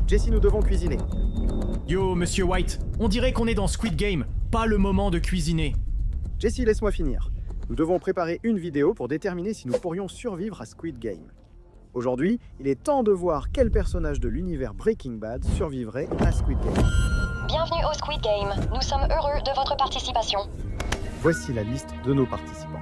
Jesse, nous devons cuisiner. Yo, Monsieur White, on dirait qu'on est dans Squid Game, pas le moment de cuisiner. Jesse, laisse-moi finir. Nous devons préparer une vidéo pour déterminer si nous pourrions survivre à Squid Game. Aujourd'hui, il est temps de voir quel personnage de l'univers Breaking Bad survivrait à Squid Game. Bienvenue au Squid Game. Nous sommes heureux de votre participation. Voici la liste de nos participants.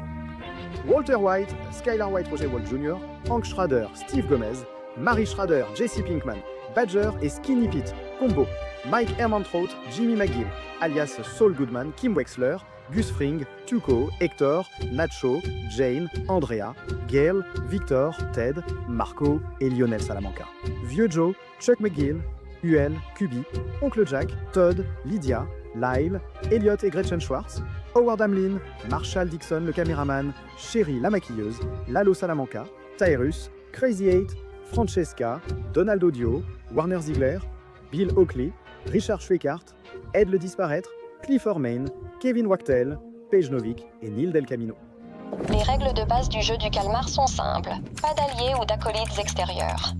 Walter White, Skylar White Roger Walt Jr., Hank Schrader, Steve Gomez, Mary Schrader, Jesse Pinkman, Badger et Skinny Pete, Combo, Mike Ehrmantraut, Jimmy McGill, alias Saul Goodman, Kim Wexler, Gus Fring, Tuco, Hector, Nacho, Jane, Andrea, Gail, Victor, Ted, Marco et Lionel Salamanca. Vieux Joe, Chuck McGill, UL, Kubi, Oncle Jack, Todd, Lydia, Lyle, Elliot et Gretchen Schwartz, Howard Hamlin, Marshall Dixon le caméraman, Sherry la maquilleuse, Lalo Salamanca, Tyrus, Crazy 8, Francesca, Donaldo Dio, Warner Ziegler, Bill Oakley, Richard Schweikart, Ed le Disparaître, Cliff Ormain, Kevin Wachtel, Paige Novick et Neil Del Camino. Les règles de base du jeu du calmar sont simples. Pas d'alliés ou d'acolytes extérieurs.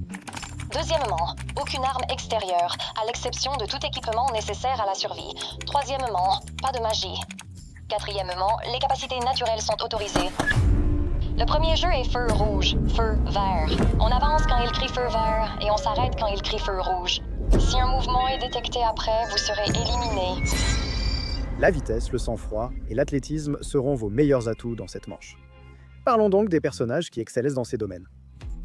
Deuxièmement, aucune arme extérieure, à l'exception de tout équipement nécessaire à la survie. Troisièmement, pas de magie. Quatrièmement, les capacités naturelles sont autorisées. Le premier jeu est feu rouge, feu vert. On avance quand il crie feu vert et on s'arrête quand il crie feu rouge. Si un mouvement est détecté après, vous serez éliminé. La vitesse, le sang-froid et l'athlétisme seront vos meilleurs atouts dans cette manche. Parlons donc des personnages qui excellent dans ces domaines.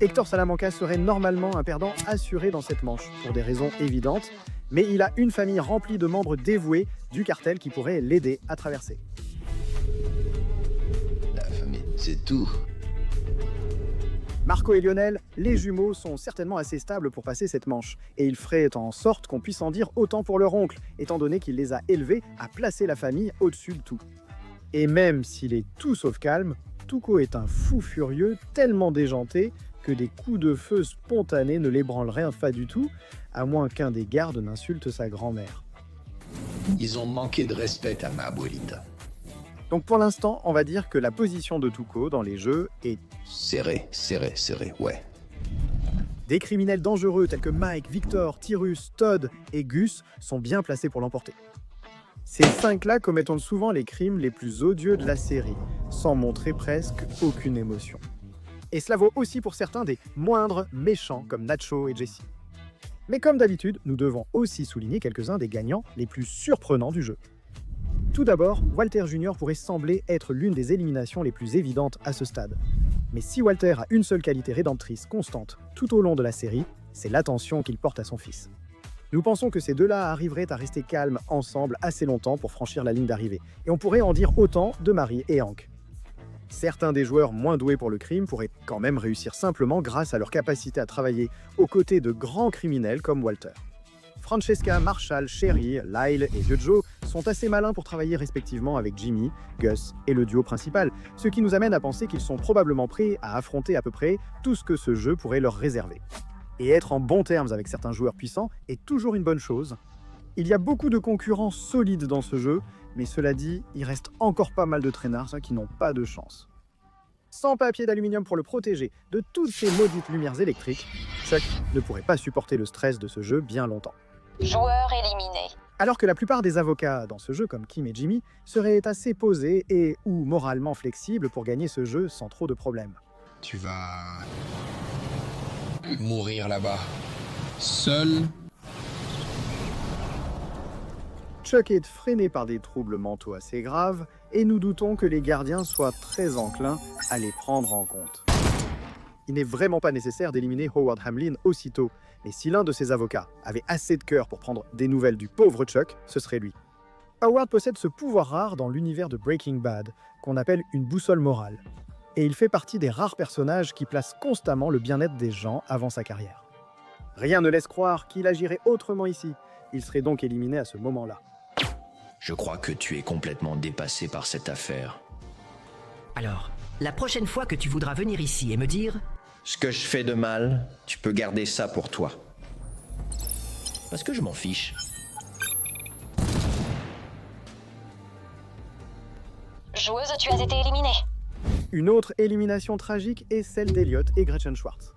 Hector Salamanca serait normalement un perdant assuré dans cette manche, pour des raisons évidentes, mais il a une famille remplie de membres dévoués du cartel qui pourraient l'aider à traverser. La famille, c'est tout. Marco et Lionel, les jumeaux, sont certainement assez stables pour passer cette manche, et ils feraient en sorte qu'on puisse en dire autant pour leur oncle, étant donné qu'il les a élevés à placer la famille au-dessus de tout. Et même s'il est tout sauf calme, Tuco est un fou furieux tellement déjanté que des coups de feu spontanés ne l'ébranleraient pas du tout, à moins qu'un des gardes n'insulte sa grand-mère. Ils ont manqué de respect à ma abuelita. Donc pour l'instant, on va dire que la position de Tuco dans les jeux est Serré, ouais. des criminels dangereux tels que Mike, Victor, Tyrus, Todd et Gus sont bien placés pour l'emporter. Ces 5-là commettent souvent les crimes les plus odieux de la série, sans montrer presque aucune émotion. Et cela vaut aussi pour certains des moindres méchants comme Nacho et Jesse. Mais comme d'habitude, nous devons aussi souligner quelques-uns des gagnants les plus surprenants du jeu. Tout d'abord, Walter Jr. pourrait sembler être l'une des éliminations les plus évidentes à ce stade. Mais si Walter a une seule qualité rédemptrice constante tout au long de la série, c'est l'attention qu'il porte à son fils. Nous pensons que ces deux-là arriveraient à rester calmes ensemble assez longtemps pour franchir la ligne d'arrivée, et on pourrait en dire autant de Mary et Hank. Certains des joueurs moins doués pour le crime pourraient quand même réussir simplement grâce à leur capacité à travailler aux côtés de grands criminels comme Walter. Francesca, Marshall, Sherry, Lyle et Vieux Joe sont assez malins pour travailler respectivement avec Jimmy, Gus et le duo principal, ce qui nous amène à penser qu'ils sont probablement prêts à affronter à peu près tout ce que ce jeu pourrait leur réserver. Et être en bons termes avec certains joueurs puissants est toujours une bonne chose. Il y a beaucoup de concurrents solides dans ce jeu, mais cela dit, il reste encore pas mal de traînards qui n'ont pas de chance. Sans papier d'aluminium pour le protéger de toutes ces maudites lumières électriques, Chuck ne pourrait pas supporter le stress de ce jeu bien longtemps. Joueur éliminé. Alors que la plupart des avocats dans ce jeu, comme Kim et Jimmy, seraient assez posés et ou moralement flexibles pour gagner ce jeu sans trop de problèmes. Tu vas mourir là-bas, seul. Chuck est freiné par des troubles mentaux assez graves et nous doutons que les gardiens soient très enclins à les prendre en compte. Il n'est vraiment pas nécessaire d'éliminer Howard Hamlin aussitôt, mais si l'un de ses avocats avait assez de cœur pour prendre des nouvelles du pauvre Chuck, ce serait lui. Howard possède ce pouvoir rare dans l'univers de Breaking Bad, qu'on appelle une boussole morale. Et il fait partie des rares personnages qui placent constamment le bien-être des gens avant sa carrière. Rien ne laisse croire qu'il agirait autrement ici. Il serait donc éliminé à ce moment-là. Je crois que tu es complètement dépassé par cette affaire. Alors, la prochaine fois que tu voudras venir ici et me dire... Ce que je fais de mal, tu peux garder ça pour toi. Parce que je m'en fiche. Joueuse, tu as été éliminée. Une autre élimination tragique est celle d'Elliot et Gretchen Schwartz.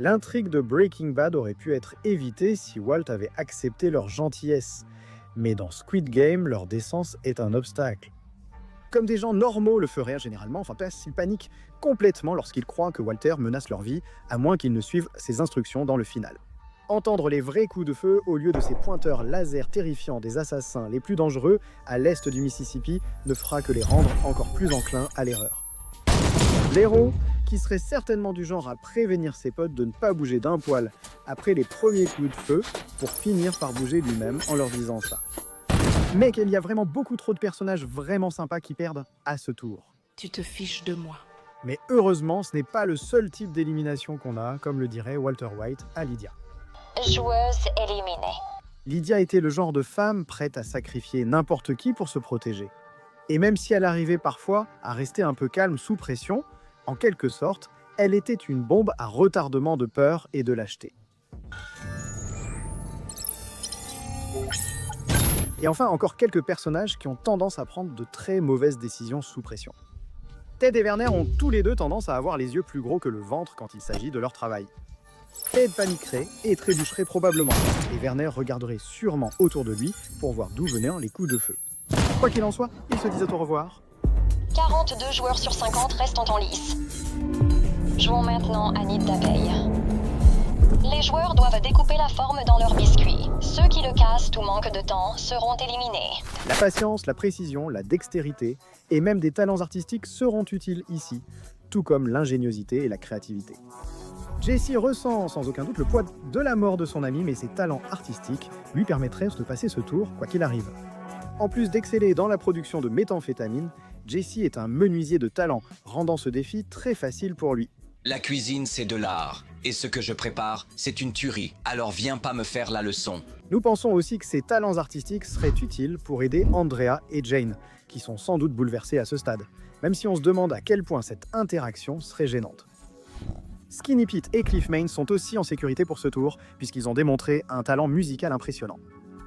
L'intrigue de Breaking Bad aurait pu être évitée si Walt avait accepté leur gentillesse. Mais dans Squid Game, leur décence est un obstacle. Comme des gens normaux le feraient généralement, ils paniquent complètement lorsqu'ils croient que Walter menace leur vie, à moins qu'ils ne suivent ses instructions dans le final. Entendre les vrais coups de feu au lieu de ces pointeurs laser terrifiants des assassins les plus dangereux à l'est du Mississippi ne fera que les rendre encore plus enclins à l'erreur. L'héros, qui serait certainement du genre à prévenir ses potes de ne pas bouger d'un poil après les premiers coups de feu pour finir par bouger lui-même en leur disant ça. Mais qu'il y a vraiment beaucoup trop de personnages vraiment sympas qui perdent à ce tour. Tu te fiches de moi. Mais heureusement, ce n'est pas le seul type d'élimination qu'on a, comme le dirait Walter White à Lydia. Joueuse éliminée. Lydia était le genre de femme prête à sacrifier n'importe qui pour se protéger. Et même si elle arrivait parfois à rester un peu calme sous pression, en quelque sorte, elle était une bombe à retardement de peur et de lâcheté. Et enfin, encore quelques personnages qui ont tendance à prendre de très mauvaises décisions sous pression. Ted et Werner ont tous les deux tendance à avoir les yeux plus gros que le ventre quand il s'agit de leur travail. Ted paniquerait et trébucherait probablement, et Werner regarderait sûrement autour de lui pour voir d'où venaient les coups de feu. Quoi qu'il en soit, ils se disent au revoir. 42 joueurs sur 50 restent en temps lice. Jouons maintenant à Nid d'abeille. Les joueurs doivent découper la forme dans leur biscuit. Ceux qui le cassent ou manquent de temps seront éliminés. La patience, la précision, la dextérité et même des talents artistiques seront utiles ici, tout comme l'ingéniosité et la créativité. Jesse ressent sans aucun doute le poids de la mort de son ami, mais ses talents artistiques lui permettraient de passer ce tour, quoi qu'il arrive. En plus d'exceller dans la production de méthamphétamine, Jesse est un menuisier de talent, rendant ce défi très facile pour lui. La cuisine, c'est de l'art. Et ce que je prépare, c'est une tuerie. Alors viens pas me faire la leçon. Nous pensons aussi que ses talents artistiques seraient utiles pour aider Andrea et Jane, qui sont sans doute bouleversés à ce stade, même si on se demande à quel point cette interaction serait gênante. Skinny Pete et Cliff Main sont aussi en sécurité pour ce tour, puisqu'ils ont démontré un talent musical impressionnant.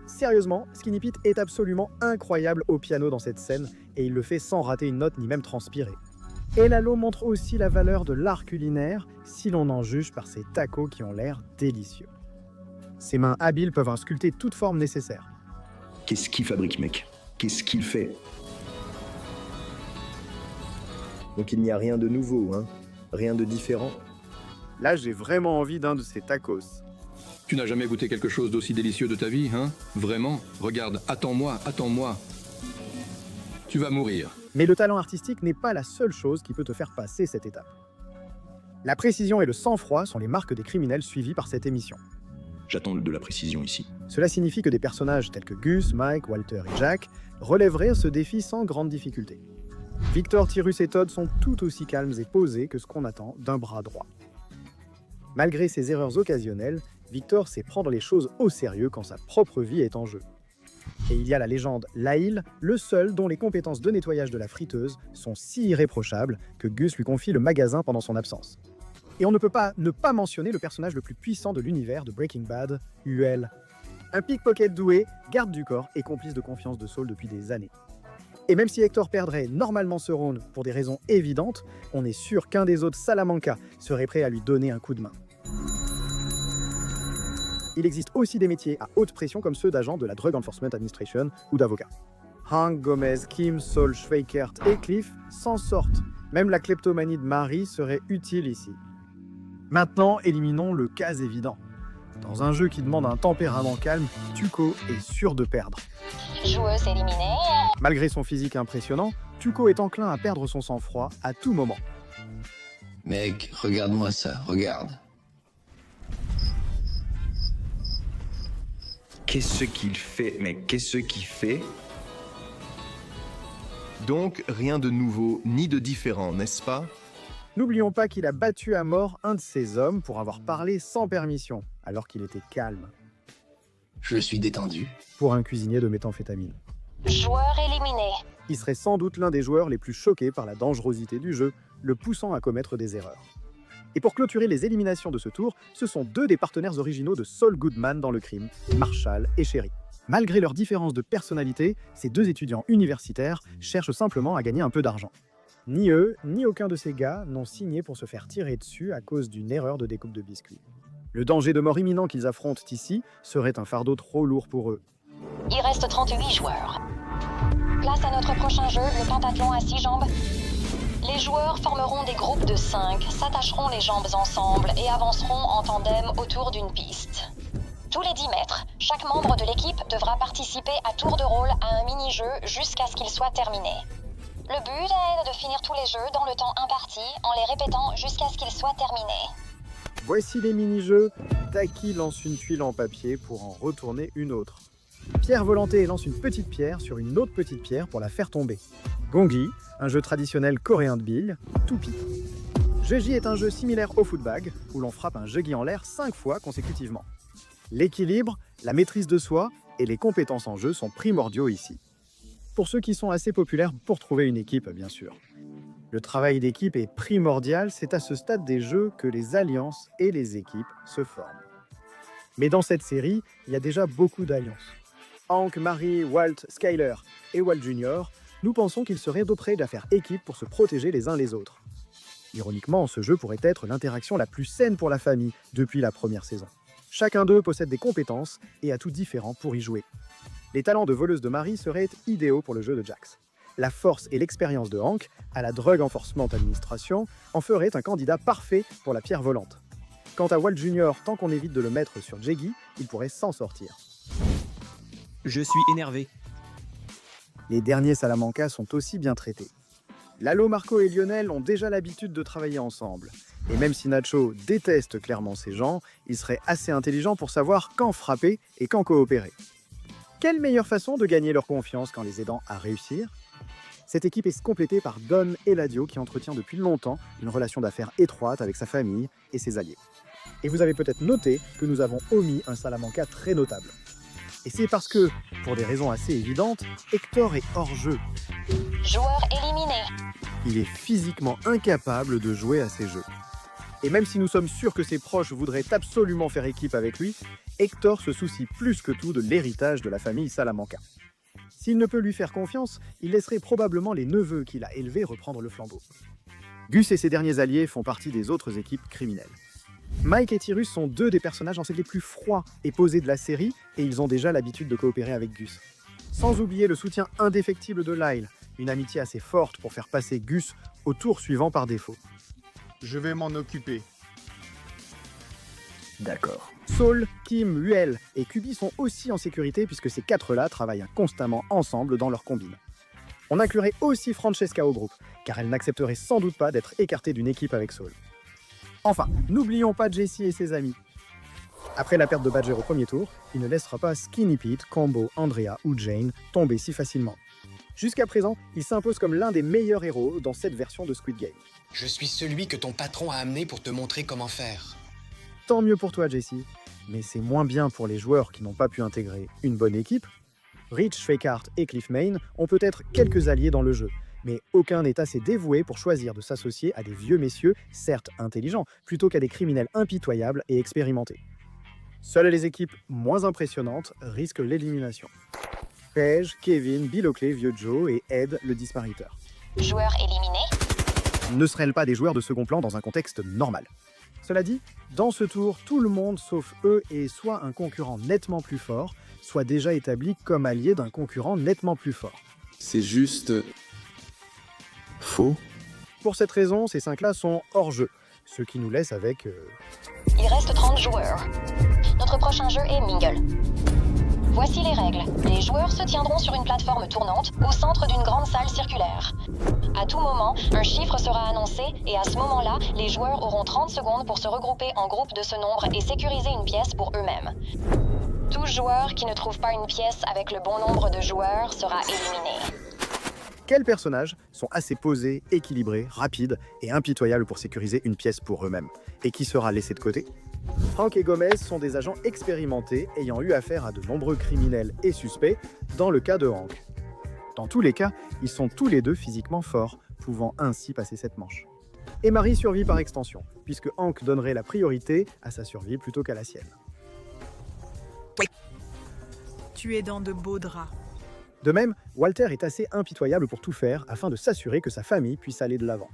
Sérieusement, Skinny Pete est absolument incroyable au piano dans cette scène, et il le fait sans rater une note ni même transpirer. Et Lalo montre aussi la valeur de l'art culinaire, si l'on en juge par ses tacos qui ont l'air délicieux. Ses mains habiles peuvent insculpter toute forme nécessaire. Qu'est-ce qu'il fabrique, mec? Qu'est-ce qu'il fait? Donc il n'y a rien de nouveau, hein? Rien de différent? Là, j'ai vraiment envie d'un de ces tacos. Tu n'as jamais goûté quelque chose d'aussi délicieux de ta vie, hein? Vraiment? Regarde, attends-moi, attends-moi. Tu vas mourir. Mais le talent artistique n'est pas la seule chose qui peut te faire passer cette étape. La précision et le sang-froid sont les marques des criminels suivis par cette émission. J'attends de la précision ici. Cela signifie que des personnages tels que Gus, Mike, Walter et Jack relèveraient ce défi sans grande difficulté. Victor, Tyrus et Todd sont tout aussi calmes et posés que ce qu'on attend d'un bras droit. Malgré ses erreurs occasionnelles, Victor sait prendre les choses au sérieux quand sa propre vie est en jeu. Et il y a la légende Laïl, le seul dont les compétences de nettoyage de la friteuse sont si irréprochables que Gus lui confie le magasin pendant son absence. Et on ne peut pas ne pas mentionner le personnage le plus puissant de l'univers de Breaking Bad, Huel. Un pickpocket doué, garde du corps et complice de confiance de Saul depuis des années. Et même si Hector perdrait normalement ce round pour des raisons évidentes, on est sûr qu'un des autres Salamanca serait prêt à lui donner un coup de main. Il existe aussi des métiers à haute pression comme ceux d'agents de la Drug Enforcement Administration ou d'avocats. Hank, Gomez, Kim, Saul, Schweikert et Cliff s'en sortent. Même la kleptomanie de Marie serait utile ici. Maintenant, éliminons le cas évident. Dans un jeu qui demande un tempérament calme, Tuco est sûr de perdre. Joueuse éliminée. Malgré son physique impressionnant, Tuco est enclin à perdre son sang-froid à tout moment. Mec, regarde-moi ça, regarde. Qu'est-ce qu'il fait, mec? Qu'est-ce qu'il fait? Donc, rien de nouveau ni de différent, n'est-ce pas? N'oublions pas qu'il a battu à mort un de ses hommes pour avoir parlé sans permission, alors qu'il était calme. Je suis détendu. Pour un cuisinier de méthamphétamine. Joueur éliminé. Il serait sans doute l'un des joueurs les plus choqués par la dangerosité du jeu, le poussant à commettre des erreurs. Et pour clôturer les éliminations de ce tour, ce sont deux des partenaires originaux de Saul Goodman dans le crime, Marshall et Sherry. Malgré leurs différences de personnalité, ces deux étudiants universitaires cherchent simplement à gagner un peu d'argent. Ni eux, ni aucun de ces gars n'ont signé pour se faire tirer dessus à cause d'une erreur de découpe de biscuits. Le danger de mort imminent qu'ils affrontent ici serait un fardeau trop lourd pour eux. Il reste 38 joueurs. Place à notre prochain jeu, le pentathlon à 6 jambes. Les joueurs formeront des groupes de 5, s'attacheront les jambes ensemble et avanceront en tandem autour d'une piste. Tous les 10 mètres, chaque membre de l'équipe devra participer à tour de rôle à un mini-jeu jusqu'à ce qu'il soit terminé. Le but est de finir tous les jeux dans le temps imparti en les répétant jusqu'à ce qu'ils soient terminés. Voici les mini-jeux. Taki lance une tuile en papier pour en retourner une autre. Pierre Volanté lance une petite pierre sur une autre petite pierre pour la faire tomber. Gongi, un jeu traditionnel coréen de billes, Toupi. Jeji est un jeu similaire au footbag, où l'on frappe un jegi en l'air 5 fois consécutivement. L'équilibre, la maîtrise de soi et les compétences en jeu sont primordiaux ici. Pour ceux qui sont assez populaires pour trouver une équipe, bien sûr. Le travail d'équipe est primordial, c'est à ce stade des jeux que les alliances et les équipes se forment. Mais dans cette série, il y a déjà beaucoup d'alliances. Hank, Marie, Walt, Skyler et Walt Jr., nous pensons qu'ils seraient prêts à faire équipe pour se protéger les uns les autres. Ironiquement, ce jeu pourrait être l'interaction la plus saine pour la famille depuis la première saison. Chacun d'eux possède des compétences et atouts différents pour y jouer. Les talents de voleuse de Marie seraient idéaux pour le jeu de Jax. La force et l'expérience de Hank, à la Drug Enforcement Administration, en feraient un candidat parfait pour la pierre volante. Quant à Walt Jr., tant qu'on évite de le mettre sur Jeggy, il pourrait s'en sortir. Je suis énervé. Les derniers Salamanca sont aussi bien traités. Lalo, Marco et Lionel ont déjà l'habitude de travailler ensemble. Et même si Nacho déteste clairement ces gens, il serait assez intelligent pour savoir quand frapper et quand coopérer. Quelle meilleure façon de gagner leur confiance qu'en les aidant à réussir ? Cette équipe est complétée par Don Eladio qui entretient depuis longtemps une relation d'affaires étroite avec sa famille et ses alliés. Et vous avez peut-être noté que nous avons omis un Salamanca très notable. Et c'est parce que, pour des raisons assez évidentes, Hector est hors jeu. Joueur éliminé. Il est physiquement incapable de jouer à ces jeux. Et même si nous sommes sûrs que ses proches voudraient absolument faire équipe avec lui, Hector se soucie plus que tout de l'héritage de la famille Salamanca. S'il ne peut lui faire confiance, il laisserait probablement les neveux qu'il a élevés reprendre le flambeau. Gus et ses derniers alliés font partie des autres équipes criminelles. Mike et Tyrus sont deux des personnages en fait les plus froids et posés de la série, et ils ont déjà l'habitude de coopérer avec Gus. Sans oublier le soutien indéfectible de Lyle, une amitié assez forte pour faire passer Gus au tour suivant par défaut. Je vais m'en occuper. D'accord. Saul, Kim, Huel et Kubi sont aussi en sécurité puisque ces quatre-là travaillent constamment ensemble dans leur combine. On inclurait aussi Francesca au groupe, car elle n'accepterait sans doute pas d'être écartée d'une équipe avec Saul. Enfin, n'oublions pas Jesse et ses amis. Après la perte de Badger au premier tour, il ne laissera pas Skinny Pete, Combo, Andrea ou Jane tomber si facilement. Jusqu'à présent, il s'impose comme l'un des meilleurs héros dans cette version de Squid Game. Je suis celui que ton patron a amené pour te montrer comment faire. Tant mieux pour toi, Jesse. Mais c'est moins bien pour les joueurs qui n'ont pas pu intégrer une bonne équipe. Rich, Schweikart et Cliff Main ont peut-être quelques alliés dans le jeu, mais aucun n'est assez dévoué pour choisir de s'associer à des vieux messieurs, certes intelligents, plutôt qu'à des criminels impitoyables et expérimentés. Seules les équipes moins impressionnantes risquent l'élimination. Paige, Kevin, Bill Oakley, Vieux Joe et Ed, le dispariteur. Joueurs éliminés. Ne seraient-ils pas des joueurs de second plan dans un contexte normal ? Cela dit, dans ce tour, tout le monde sauf eux est soit un concurrent nettement plus fort, soit déjà établi comme allié d'un concurrent nettement plus fort. C'est juste... faux. Pour cette raison, ces 5-là sont hors jeu, ce qui nous laisse avec... Il reste 30 joueurs. Notre prochain jeu est Mingle. Voici les règles. Les joueurs se tiendront sur une plateforme tournante au centre d'une grande salle circulaire. À tout moment, un chiffre sera annoncé et à ce moment-là, les joueurs auront 30 secondes pour se regrouper en groupe de ce nombre et sécuriser une pièce pour eux-mêmes. Tout joueur qui ne trouve pas une pièce avec le bon nombre de joueurs sera éliminé. Quels personnages sont assez posés, équilibrés, rapides et impitoyables pour sécuriser une pièce pour eux-mêmes? Et qui sera laissé de côté? Hank et Gomez sont des agents expérimentés ayant eu affaire à de nombreux criminels et suspects dans le cas de Hank. Dans tous les cas, ils sont tous les deux physiquement forts, pouvant ainsi passer cette manche. Et Marie survit par extension, puisque Hank donnerait la priorité à sa survie plutôt qu'à la sienne. Tu es dans de beaux draps. De même, Walter est assez impitoyable pour tout faire afin de s'assurer que sa famille puisse aller de l'avant.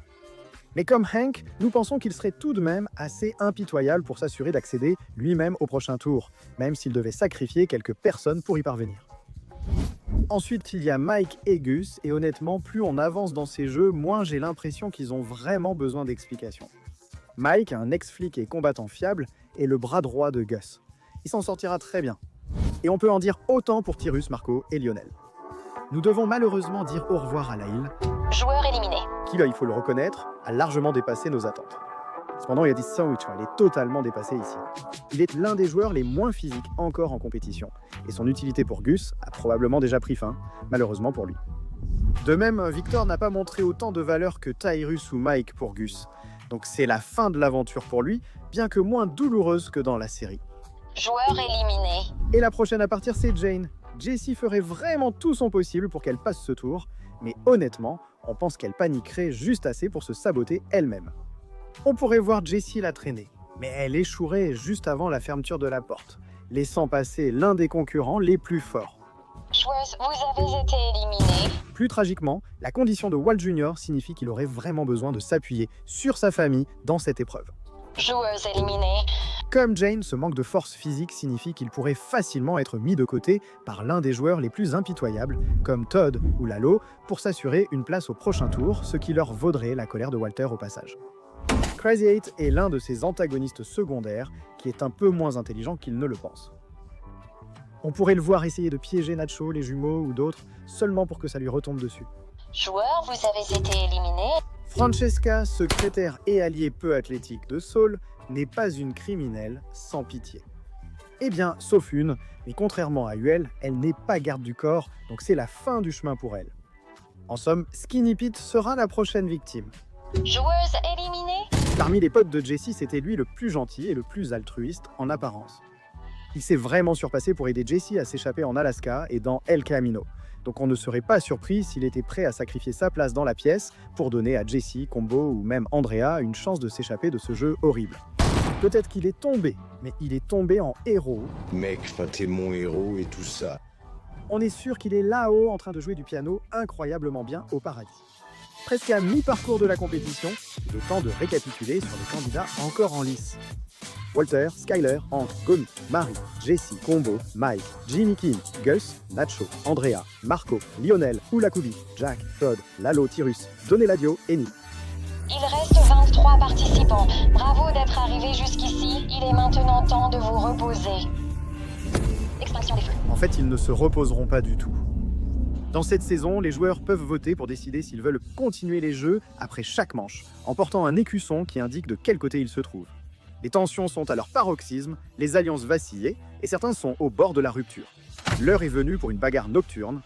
Mais comme Hank, nous pensons qu'il serait tout de même assez impitoyable pour s'assurer d'accéder lui-même au prochain tour, même s'il devait sacrifier quelques personnes pour y parvenir. Ensuite, il y a Mike et Gus, et honnêtement, plus on avance dans ces jeux, moins j'ai l'impression qu'ils ont vraiment besoin d'explications. Mike, un ex-flic et combattant fiable, est le bras droit de Gus. Il s'en sortira très bien. Et on peut en dire autant pour Tyrus, Marco et Lionel. Nous devons malheureusement dire au revoir à Lail, Joueur éliminé. qui, là, il faut le reconnaître, a largement dépassé nos attentes. Cependant, il y a des sandwichs, il est totalement dépassé ici. Il est l'un des joueurs les moins physiques encore en compétition, et son utilité pour Gus a probablement déjà pris fin, malheureusement pour lui. De même, Victor n'a pas montré autant de valeur que Tyrus ou Mike pour Gus, donc c'est la fin de l'aventure pour lui, bien que moins douloureuse que dans la série. Joueur éliminé. Et la prochaine à partir, c'est Jane. Jessie ferait vraiment tout son possible pour qu'elle passe ce tour, mais honnêtement, on pense qu'elle paniquerait juste assez pour se saboter elle-même. On pourrait voir Jessie la traîner, mais elle échouerait juste avant la fermeture de la porte, laissant passer l'un des concurrents les plus forts. Joueuse, vous avez été éliminée. Plus tragiquement, la condition de Walt Jr. signifie qu'il aurait vraiment besoin de s'appuyer sur sa famille dans cette épreuve. Joueuse éliminée. Comme Jane, ce manque de force physique signifie qu'il pourrait facilement être mis de côté par l'un des joueurs les plus impitoyables, comme Todd ou Lalo, pour s'assurer une place au prochain tour, ce qui leur vaudrait la colère de Walter au passage. Crazy 8 est l'un de ses antagonistes secondaires, qui est un peu moins intelligent qu'il ne le pense. On pourrait le voir essayer de piéger Nacho, les jumeaux ou d'autres, seulement pour que ça lui retombe dessus. Joueur, vous avez été éliminé. Francesca, secrétaire et alliée peu athlétique de Saul, n'est pas une criminelle sans pitié. Eh bien, sauf une, mais contrairement à Huel, elle n'est pas garde du corps, donc c'est la fin du chemin pour elle. En somme, Skinny Pete sera la prochaine victime. Joueuse éliminée. Parmi les potes de Jessie, c'était lui le plus gentil et le plus altruiste en apparence. Il s'est vraiment surpassé pour aider Jessie à s'échapper en Alaska et dans El Camino. Donc on ne serait pas surpris s'il était prêt à sacrifier sa place dans la pièce pour donner à Jessie, Combo ou même Andrea une chance de s'échapper de ce jeu horrible. Peut-être qu'il est tombé, mais il est tombé en héros. Mec, t'es mon héros et tout ça. On est sûr qu'il est là-haut en train de jouer du piano incroyablement bien au paradis. Presque à mi-parcours de la compétition, il est temps de récapituler sur les candidats encore en lice. Walter, Skyler, Hank, Gomi, Marie, Jessie, Combo, Mike, Jimmy Kim, Gus, Nacho, Andrea, Marco, Lionel, Oulakubi, Jack, Todd, Lalo, Tyrus, Doneladio et Nick. Il reste 23 participants. Bravo d'être arrivé jusqu'ici. Il est maintenant temps de vous reposer. Extinction des flux. En fait, ils ne se reposeront pas du tout. Dans cette saison, les joueurs peuvent voter pour décider s'ils veulent continuer les jeux après chaque manche, en portant un écusson qui indique de quel côté ils se trouvent. Les tensions sont à leur paroxysme, les alliances vacillent, et certains sont au bord de la rupture. L'heure est venue pour une bagarre nocturne.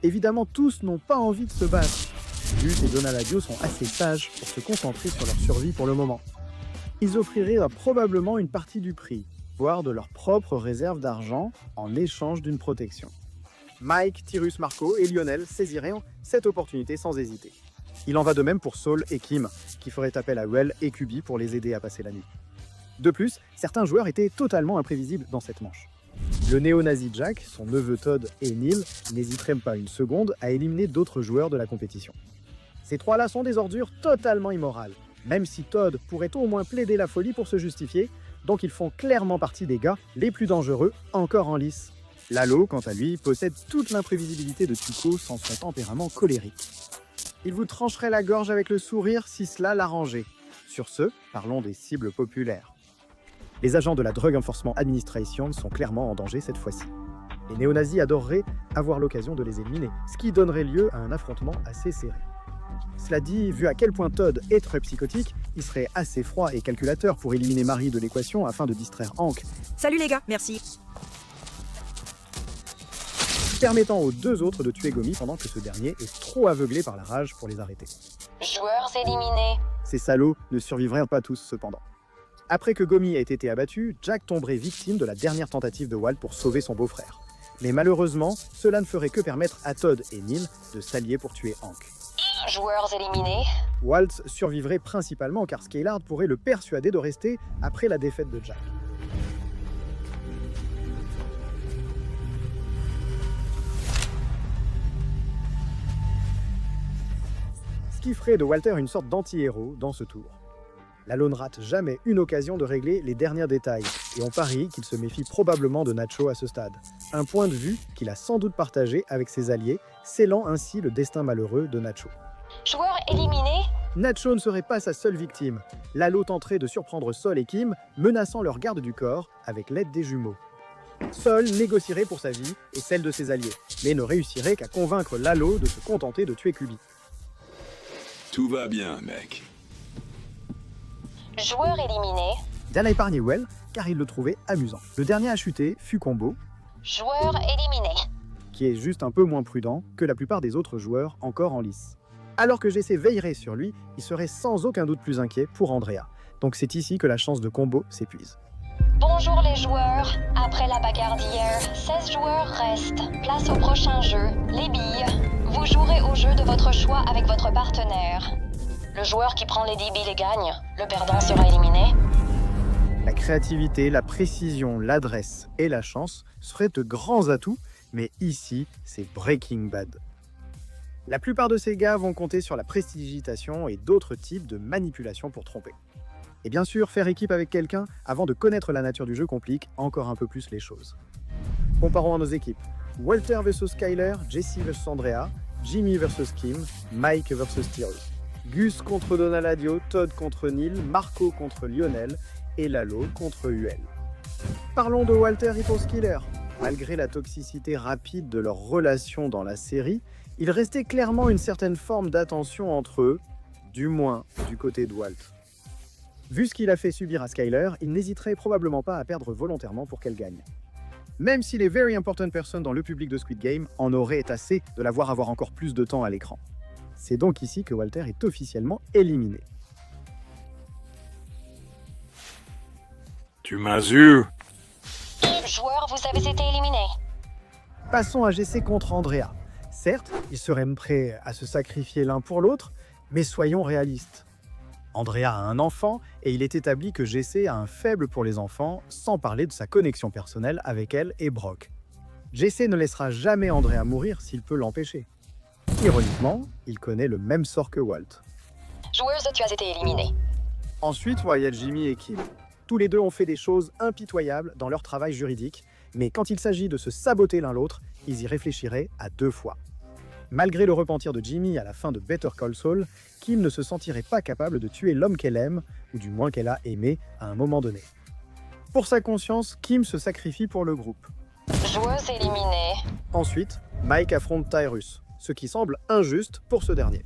Évidemment, tous n'ont pas envie de se battre. Gus et Donaladio sont assez sages pour se concentrer sur leur survie pour le moment. Ils offriraient probablement une partie du prix, voire de leur propre réserve d'argent, en échange d'une protection. Mike, Tyrus, Marco et Lionel saisiraient cette opportunité sans hésiter. Il en va de même pour Saul et Kim, qui feraient appel à Huel et Kubi pour les aider à passer la nuit. De plus, certains joueurs étaient totalement imprévisibles dans cette manche. Le néo-nazi Jack, son neveu Todd et Neil n'hésiteraient pas une seconde à éliminer d'autres joueurs de la compétition. Ces trois-là sont des ordures totalement immorales, même si Todd pourrait au moins plaider la folie pour se justifier, donc ils font clairement partie des gars les plus dangereux encore en lice. Lalo, quant à lui, possède toute l'imprévisibilité de Tuco sans son tempérament colérique. Il vous trancherait la gorge avec le sourire si cela l'arrangeait. Sur ce, parlons des cibles populaires. Les agents de la Drug Enforcement Administration sont clairement en danger cette fois-ci. Les néo-nazis adoreraient avoir l'occasion de les éliminer, ce qui donnerait lieu à un affrontement assez serré. Cela dit, vu à quel point Todd est très psychotique, il serait assez froid et calculateur pour éliminer Marie de l'équation afin de distraire Hank. Salut les gars, merci. Permettant aux deux autres de tuer Gomi pendant que ce dernier est trop aveuglé par la rage pour les arrêter. Joueurs éliminés. Ces salauds ne survivraient pas tous cependant. Après que Gomi ait été abattu, Jack tomberait victime de la dernière tentative de Walt pour sauver son beau-frère. Mais malheureusement, cela ne ferait que permettre à Todd et Neil de s'allier pour tuer Hank. Joueurs éliminés. Walt survivrait principalement car Skylard pourrait le persuader de rester après la défaite de Jack. Ce qui ferait de Walter une sorte d'anti-héros dans ce tour. Lalo ne rate jamais une occasion de régler les derniers détails, et on parie qu'il se méfie probablement de Nacho à ce stade. Un point de vue qu'il a sans doute partagé avec ses alliés, scellant ainsi le destin malheureux de Nacho. Joueur éliminé. Nacho ne serait pas sa seule victime. Lalo tenterait de surprendre Sol et Kim, menaçant leur garde du corps avec l'aide des jumeaux. Sol négocierait pour sa vie et celle de ses alliés, mais ne réussirait qu'à convaincre Lalo de se contenter de tuer Kubi. Tout va bien, mec. Joueur éliminé. Dan a épargné Well, car il le trouvait amusant. Le dernier à chuter fut Combo, Joueur éliminé. qui est juste un peu moins prudent que la plupart des autres joueurs encore en lice. Alors que JC veillerait sur lui, il serait sans aucun doute plus inquiet pour Andrea. Donc c'est ici que la chance de Combo s'épuise. Bonjour les joueurs. Après la bagarre d'hier, 16 joueurs restent. Place au prochain jeu, les billes. Vous jouerez au jeu de votre choix avec votre partenaire. Le joueur qui prend les 10 billes les gagne. Le perdant sera éliminé. La créativité, la précision, l'adresse et la chance seraient de grands atouts, mais ici, c'est Breaking Bad. La plupart de ces gars vont compter sur la prestidigitation et d'autres types de manipulations pour tromper. Et bien sûr, faire équipe avec quelqu'un avant de connaître la nature du jeu complique encore un peu plus les choses. Comparons à nos équipes. Walter vs Skyler, Jesse vs Andrea, Jimmy vs Kim, Mike vs Tyrus. Gus contre Donaladio, Todd contre Neil, Marco contre Lionel et Lalo contre UL. Parlons de Walter et Paul Killer. Malgré la toxicité rapide de leur relation dans la série, il restait clairement une certaine forme d'attention entre eux, du moins du côté de Walt. Vu ce qu'il a fait subir à Skyler, il n'hésiterait probablement pas à perdre volontairement pour qu'elle gagne. Même si les very important personnes dans le public de Squid Game en auraient assez de la voir avoir encore plus de temps à l'écran. C'est donc ici que Walter est officiellement éliminé. Tu m'as eu. Joueur, vous avez été éliminé. Passons à GC contre Andrea. Certes, ils seraient prêts à se sacrifier l'un pour l'autre, mais soyons réalistes. Andrea a un enfant et il est établi que GC a un faible pour les enfants, sans parler de sa connexion personnelle avec elle et Brock. GC ne laissera jamais Andrea mourir s'il peut l'empêcher. Ironiquement, il connaît le même sort que Walt. Joueuse, tu as été éliminée. Ensuite, il y a Jimmy et Kim. Tous les deux ont fait des choses impitoyables dans leur travail juridique, mais quand il s'agit de se saboter l'un l'autre, ils y réfléchiraient à 2 fois. Malgré le repentir de Jimmy à la fin de Better Call Saul, Kim ne se sentirait pas capable de tuer l'homme qu'elle aime, ou du moins qu'elle a aimé à un moment donné. Pour sa conscience, Kim se sacrifie pour le groupe. Joueuse éliminée. Ensuite, Mike affronte Tyrus, ce qui semble injuste pour ce dernier.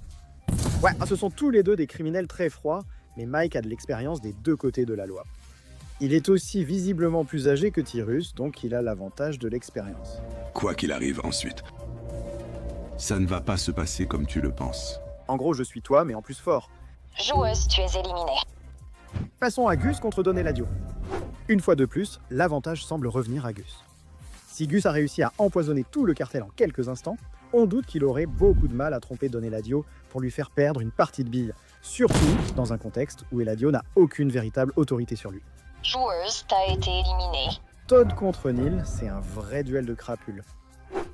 Ouais, ce sont tous les deux des criminels très froids, mais Mike a de l'expérience des 2 côtés de la loi. Il est aussi visiblement plus âgé que Tyrus, donc il a l'avantage de l'expérience. Quoi qu'il arrive ensuite, ça ne va pas se passer comme tu le penses. En gros, je suis toi, mais en plus fort. Joueuse, tu es éliminée. Passons à Gus contre Doneladio. Une fois de plus, l'avantage semble revenir à Gus. Si Gus a réussi à empoisonner tout le cartel en quelques instants, on doute qu'il aurait beaucoup de mal à tromper Doneladio pour lui faire perdre une partie de billes, surtout dans un contexte où Eladio n'a aucune véritable autorité sur lui. Joueuse, t'as été éliminée. Todd contre Neil, c'est un vrai duel de crapules.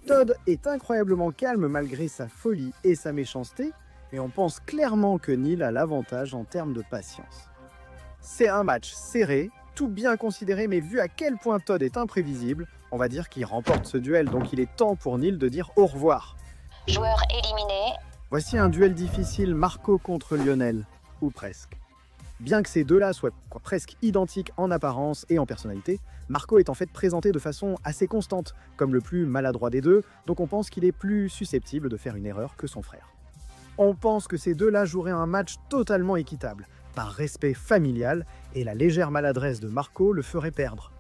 Todd est incroyablement calme malgré sa folie et sa méchanceté, mais on pense clairement que Neil a l'avantage en termes de patience. C'est un match serré, tout bien considéré, mais vu à quel point Todd est imprévisible, on va dire qu'il remporte ce duel, donc il est temps pour Neil de dire au revoir. Joueur éliminé. Voici un duel difficile, Marco contre Lionel, ou presque. Bien que ces deux-là soient presque identiques en apparence et en personnalité, Marco est en fait présenté de façon assez constante, comme le plus maladroit des deux, donc on pense qu'il est plus susceptible de faire une erreur que son frère. On pense que ces deux-là joueraient un match totalement équitable, par respect familial, et la légère maladresse de Marco le ferait perdre.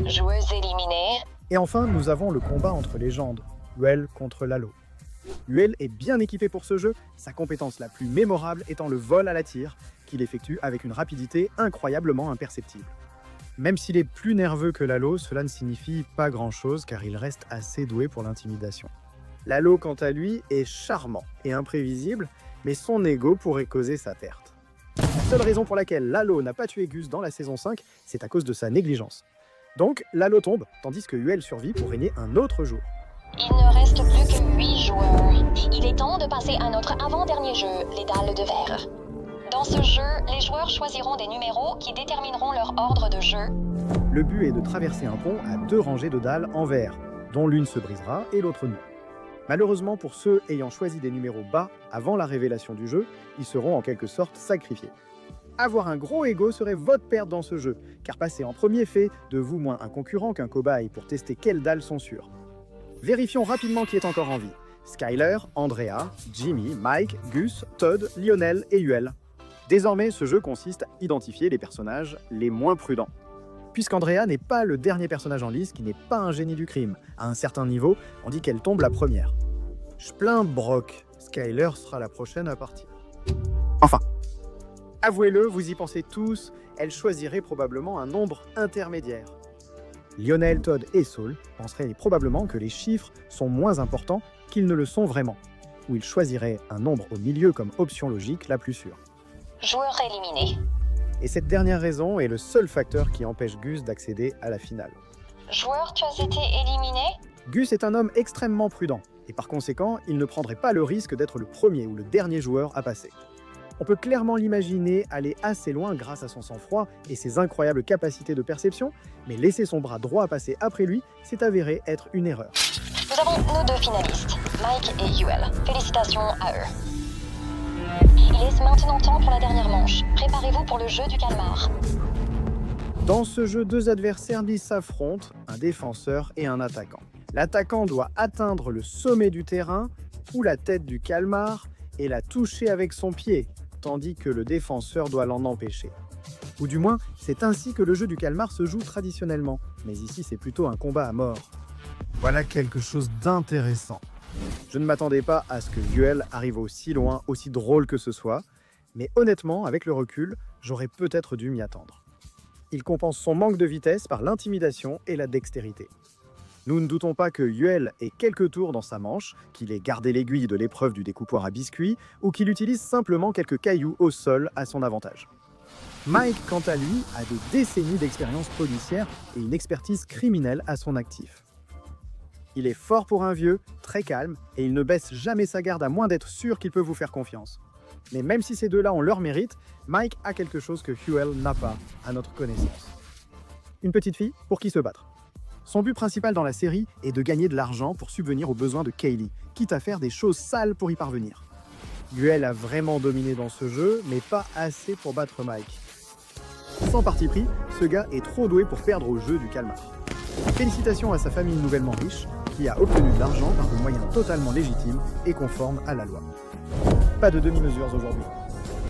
Joueuse éliminée. Et enfin, nous avons le combat entre légendes, UL contre Lalo. UL est bien équipé pour ce jeu, sa compétence la plus mémorable étant le vol à la tire, qu'il effectue avec une rapidité incroyablement imperceptible. Même s'il est plus nerveux que Lalo, cela ne signifie pas grand-chose car il reste assez doué pour l'intimidation. Lalo, quant à lui, est charmant et imprévisible, mais son ego pourrait causer sa perte. La seule raison pour laquelle Lalo n'a pas tué Gus dans la saison 5, c'est à cause de sa négligence. Donc, Lalo tombe, tandis que UL survit pour régner un autre jour. Il ne reste plus que 8 joueurs. Il est temps de passer à notre avant-dernier jeu, les dalles de verre. Dans ce jeu, les joueurs choisiront des numéros qui détermineront leur ordre de jeu. Le but est de traverser un pont à 2 rangées de dalles en verre, dont l'une se brisera et l'autre non. Malheureusement pour ceux ayant choisi des numéros bas avant la révélation du jeu, ils seront en quelque sorte sacrifiés. Avoir un gros ego serait votre perte dans ce jeu, car passer en premier fait de vous moins un concurrent qu'un cobaye pour tester quelles dalles sont sûres. Vérifions rapidement qui est encore en vie. Skyler, Andrea, Jimmy, Mike, Gus, Todd, Lionel et Yuel. Désormais, ce jeu consiste à identifier les personnages les moins prudents. Puisqu'Andrea n'est pas le dernier personnage en lice qui n'est pas un génie du crime. À un certain niveau, on dit qu'elle tombe la première. Je plains Brock. Skyler sera la prochaine à partir. Enfin, avouez-le, vous y pensez tous, elle choisirait probablement un nombre intermédiaire. Lionel, Todd et Saul penseraient probablement que les chiffres sont moins importants qu'ils ne le sont vraiment, ou ils choisiraient un nombre au milieu comme option logique la plus sûre. Joueur éliminé. Et cette dernière raison est le seul facteur qui empêche Gus d'accéder à la finale. Joueur, tu as été éliminé? Gus est un homme extrêmement prudent, et par conséquent, il ne prendrait pas le risque d'être le premier ou le dernier joueur à passer. On peut clairement l'imaginer aller assez loin grâce à son sang-froid et ses incroyables capacités de perception, mais laisser son bras droit passer après lui s'est avéré être une erreur. Nous avons nos 2 finalistes, Mike et Yuel. Félicitations à eux. Il est maintenant temps pour la dernière manche. Préparez-vous pour le jeu du calmar. Dans ce jeu, 2 adversaires s'affrontent, un défenseur et un attaquant. L'attaquant doit atteindre le sommet du terrain ou la tête du calmar et la toucher avec son pied, tandis que le défenseur doit l'en empêcher. Ou du moins, c'est ainsi que le jeu du calmar se joue traditionnellement, mais ici c'est plutôt un combat à mort. Voilà quelque chose d'intéressant. Je ne m'attendais pas à ce que Yuel arrive aussi loin, aussi drôle que ce soit, mais honnêtement, avec le recul, j'aurais peut-être dû m'y attendre. Il compense son manque de vitesse par l'intimidation et la dextérité. Nous ne doutons pas que Yuel ait quelques tours dans sa manche, qu'il ait gardé l'aiguille de l'épreuve du découpoir à biscuits, ou qu'il utilise simplement quelques cailloux au sol à son avantage. Mike, quant à lui, a des décennies d'expérience policière et une expertise criminelle à son actif. Il est fort pour un vieux, très calme, et il ne baisse jamais sa garde à moins d'être sûr qu'il peut vous faire confiance. Mais même si ces deux-là ont leur mérite, Mike a quelque chose que Yuel n'a pas, à notre connaissance. Une petite fille pour qui se battre. Son but principal dans la série est de gagner de l'argent pour subvenir aux besoins de Kaylee, quitte à faire des choses sales pour y parvenir. Yuel a vraiment dominé dans ce jeu, mais pas assez pour battre Mike. Sans parti pris, ce gars est trop doué pour perdre au jeu du calmar. Félicitations à sa famille nouvellement riche, qui a obtenu de l'argent par des moyens totalement légitimes et conformes à la loi. Pas de demi-mesures aujourd'hui.